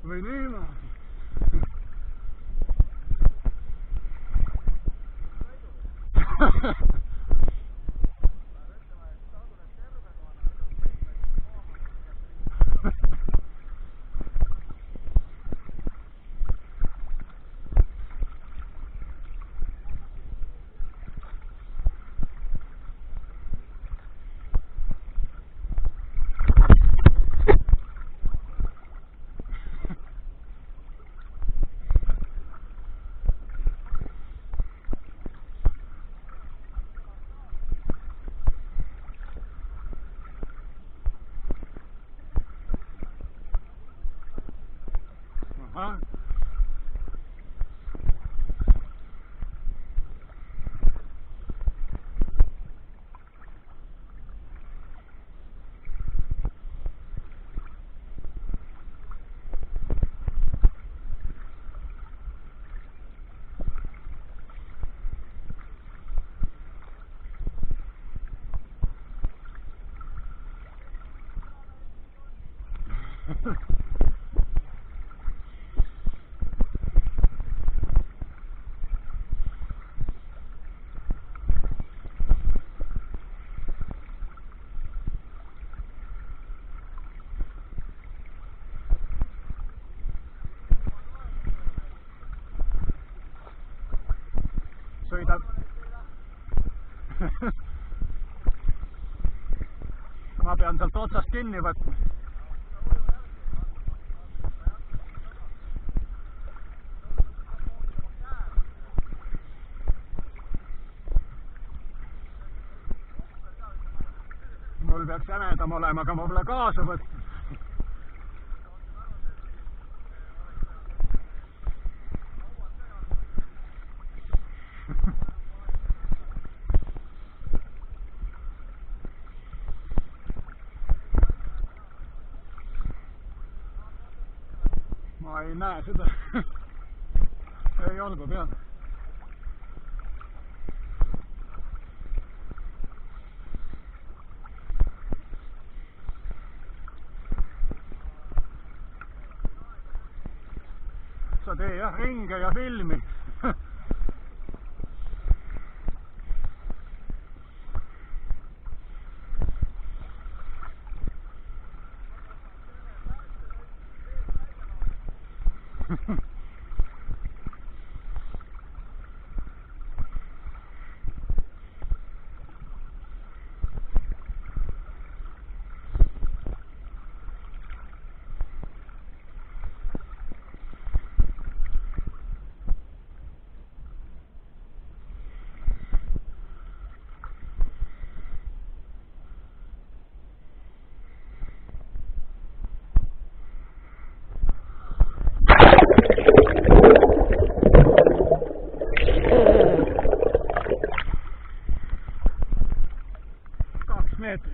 või niimoodi. Aha. Sõidab. Ma pean sealt otsast kinni võtma. Mul peaks jämedam olema, aga ma pole kaasa võtnud. Ma ei näe seda. Ei olgu peal. Sa tee jah ringe ja filmi. Meetrit.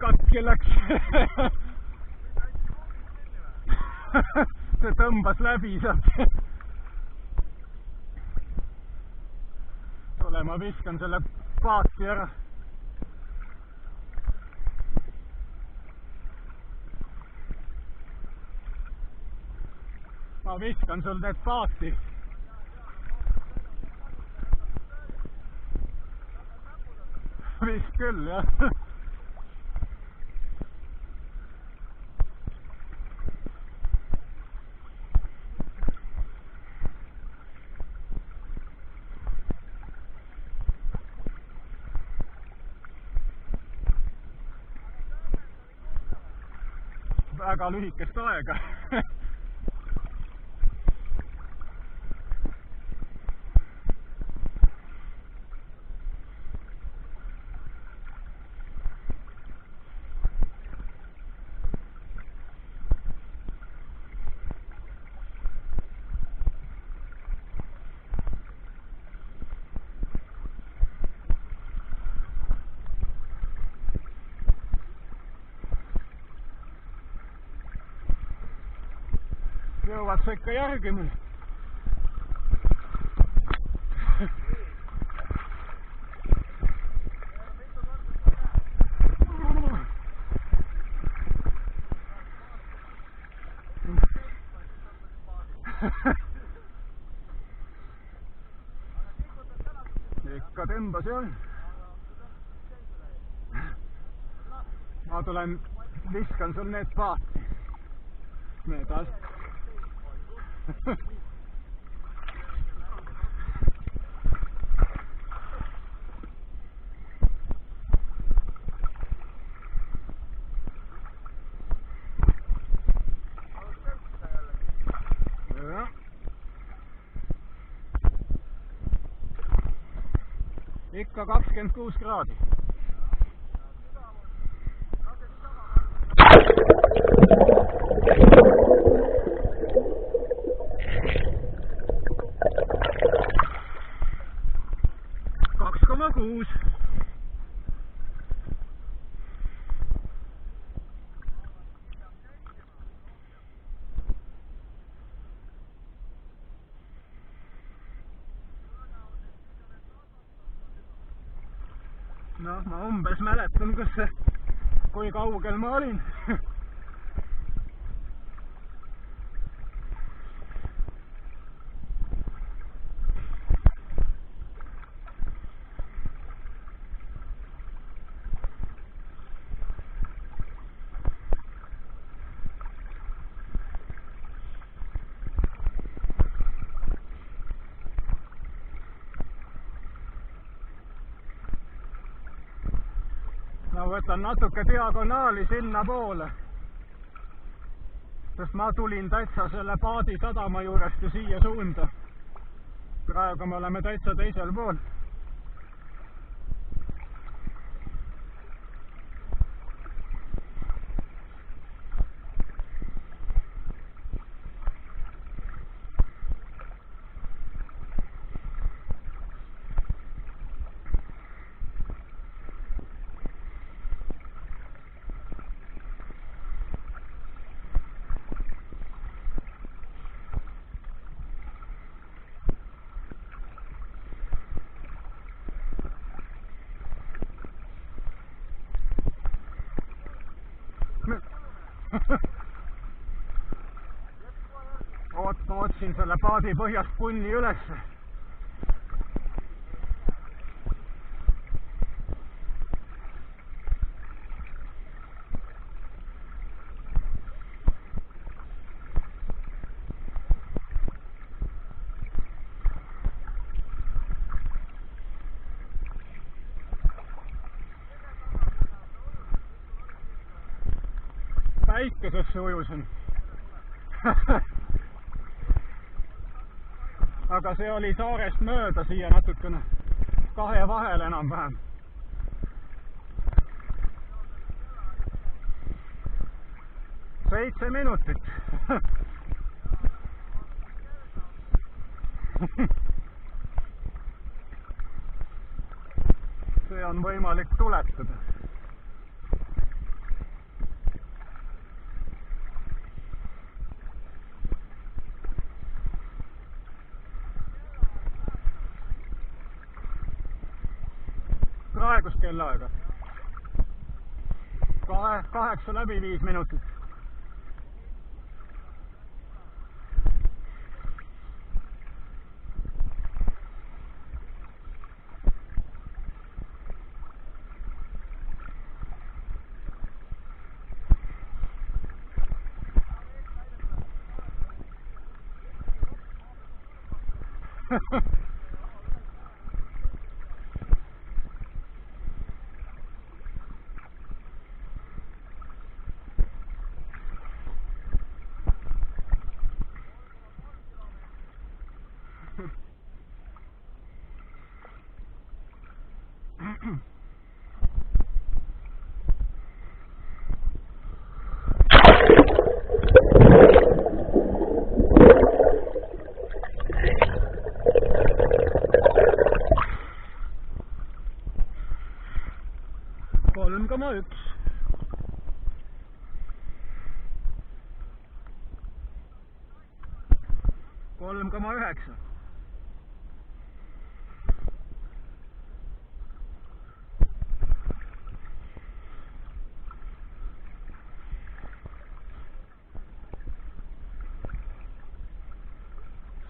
Katki läks. See tõmbas läbi sealt. Tule, ma viskan selle paati ära. Ma viskan sul need paati. Vist küll, jah. Väga lühikest aega. jõuad sa ikka järgi mul. Ikka tõmbas jah. Ma tulen, viskan sul need paati. Need alt. Ja. Ikka 26 kraadi. Kuus. No, ma umbes mäletan, kui kaugel ma olin. Ma võtan natuke diagonaali sinna poole, sest ma tulin täitsa selle paadi sadama juurest ju siia suunda. Praegu me oleme täitsa teisel pool. Ma otsin selle paadi põhjast punni ülesse. Päikesesse ujusin. Aga see oli saarest mööda siia natukene, kahe vahel enam-vähem. Seitse minutit. See on võimalik tuletada. Praegust kellaaega 8 läbi 5 minutit. 3,9.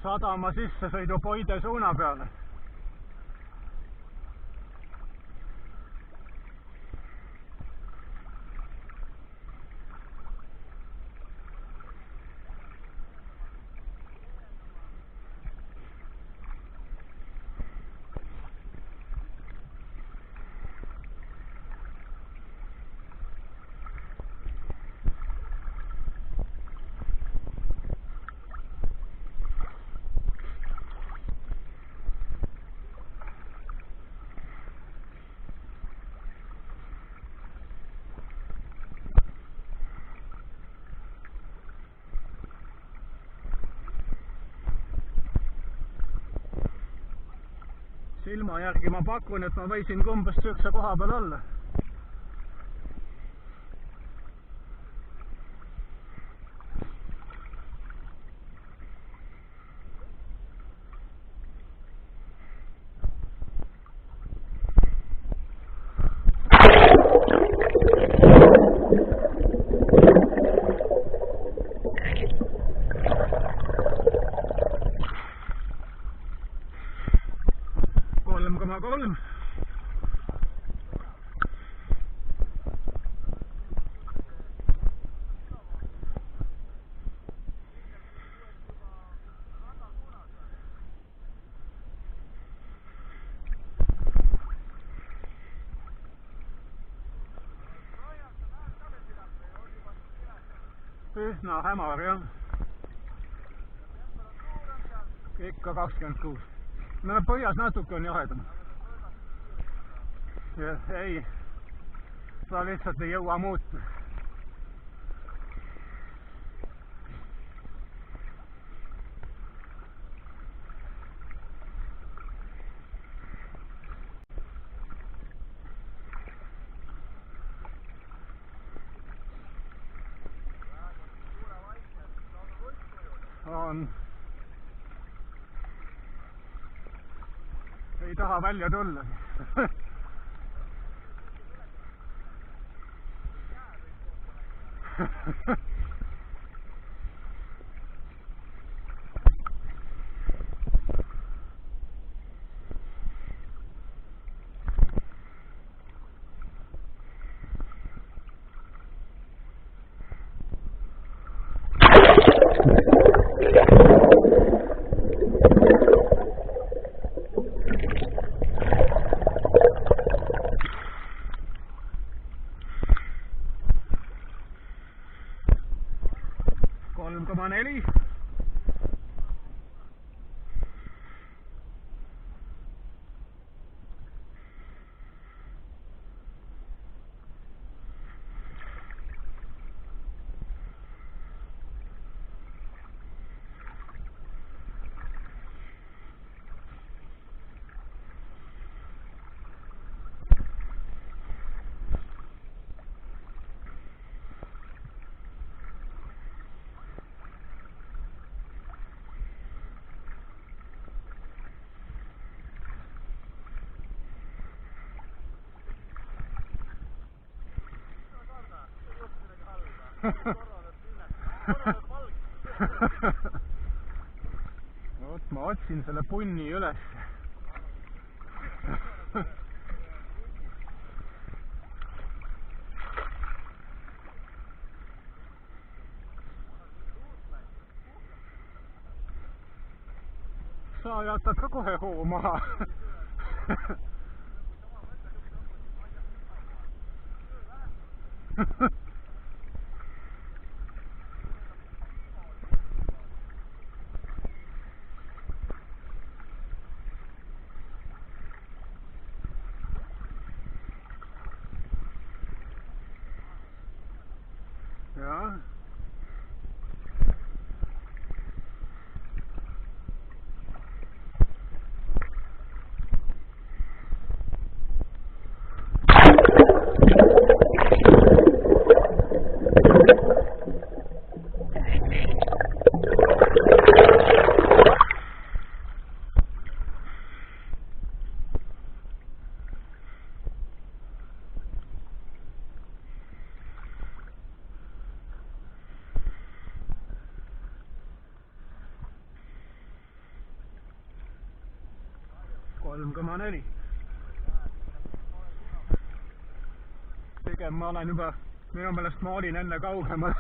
Sadama sissesõidu Poide suuna peale. Silma järgi ma pakun, et ma võisin umbes sihukese koha peal olla. kolm. Üsna hämar jah. Ikka 26. No põhjas natuke on jahedam. Ei, ta lihtsalt ei jõua muuta. On. Ei taha välja tulla. Neli. Oot, ma otsin selle punni üles. Sa jätad ka kohe hoo maha. Ja. 3,4. Pigem ma olen juba, minu meelest ma olin enne kaugemal.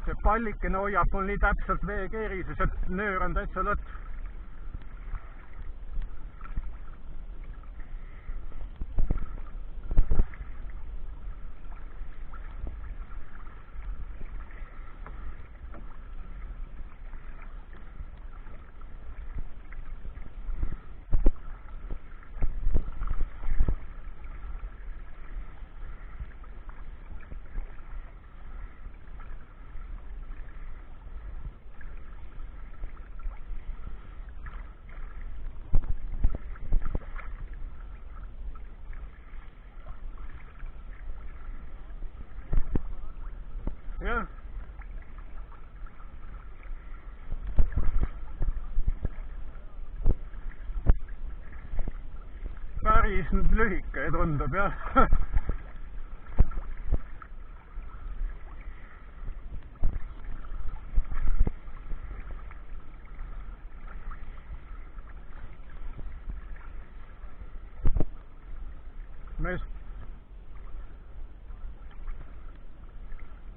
See pallikene hoiab mul nii täpselt veekeerises, et nöör on täitsa lõtt. Jah. Päris lühike tundub, jah.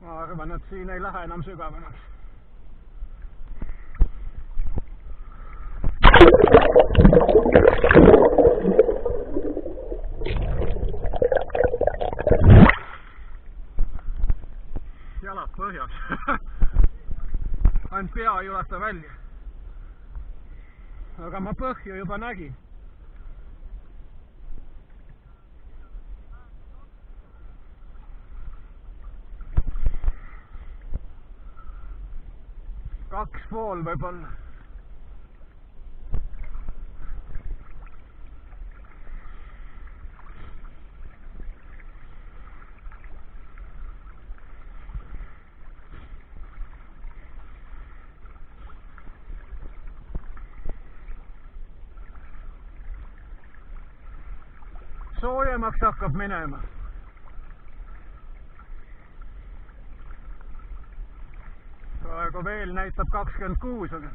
Ma arvan, et siin ei lähe enam sügavamaks. Jalad põhjas. Ainult pea ei ulata välja. Aga ma põhju juba nägin. Kaks pool võib-olla. Soojemaks hakkab minema. Praegu veel näitab 26, aga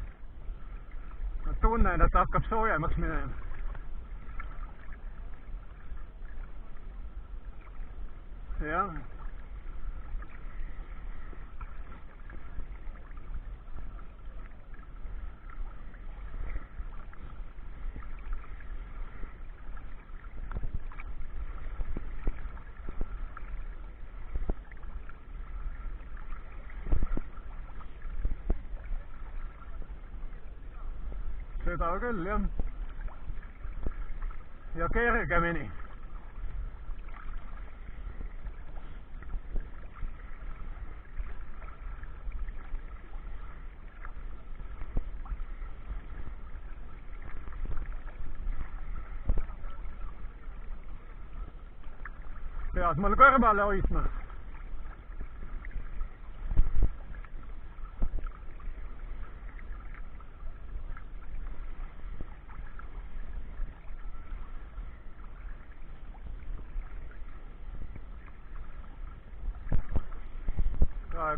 ma tunnen, et hakkab soojemaks minema. Jah. Seda küll, jah. Ja kergemini. Pead mul kõrvale hoidma.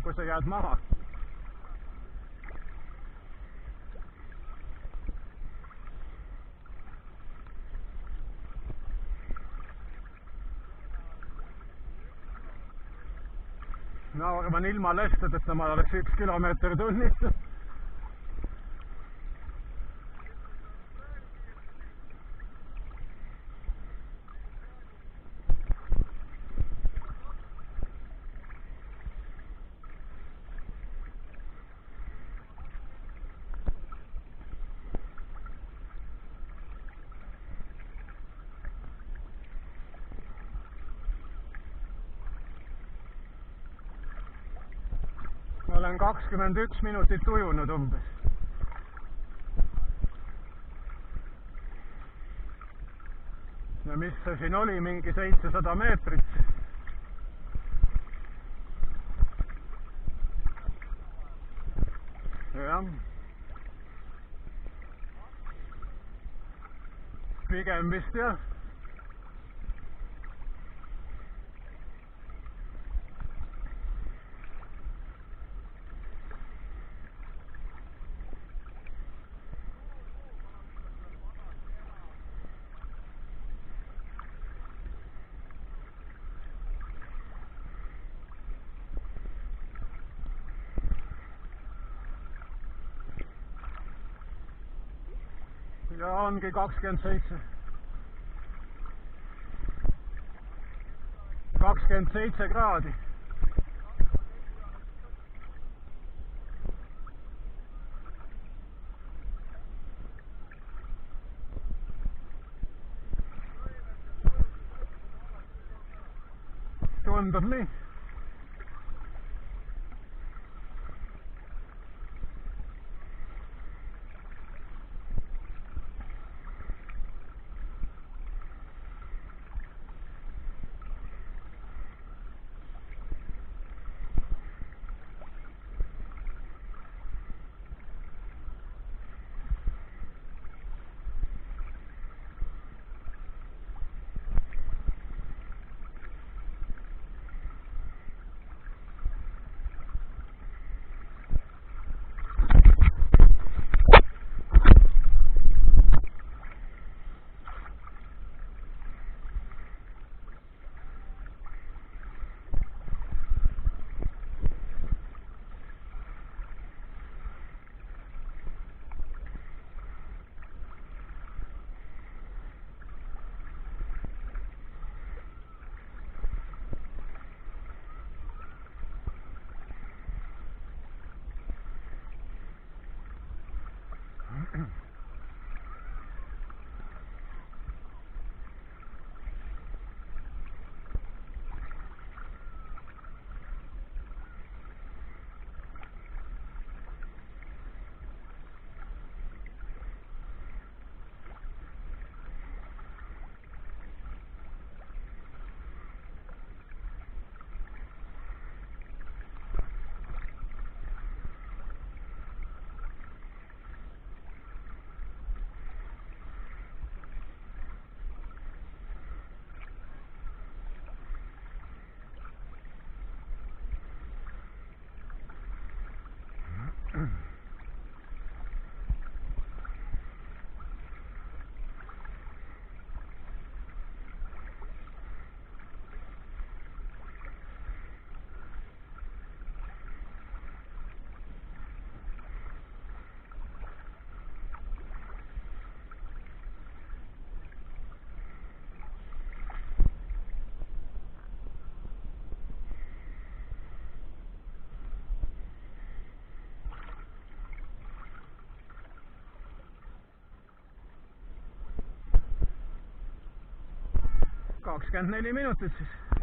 Kui sa jääd maha. Ma arvan, ilma lestedeta ma oleks 1 kilomeeter tunnis. olen 21 minutit ujunud umbes. Ja mis see siin oli, mingi 700 meetrit. Jah. Pigem vist jah. Ja ongi 27. 27 kraadi. Tundub nii. ...24 minutit siis.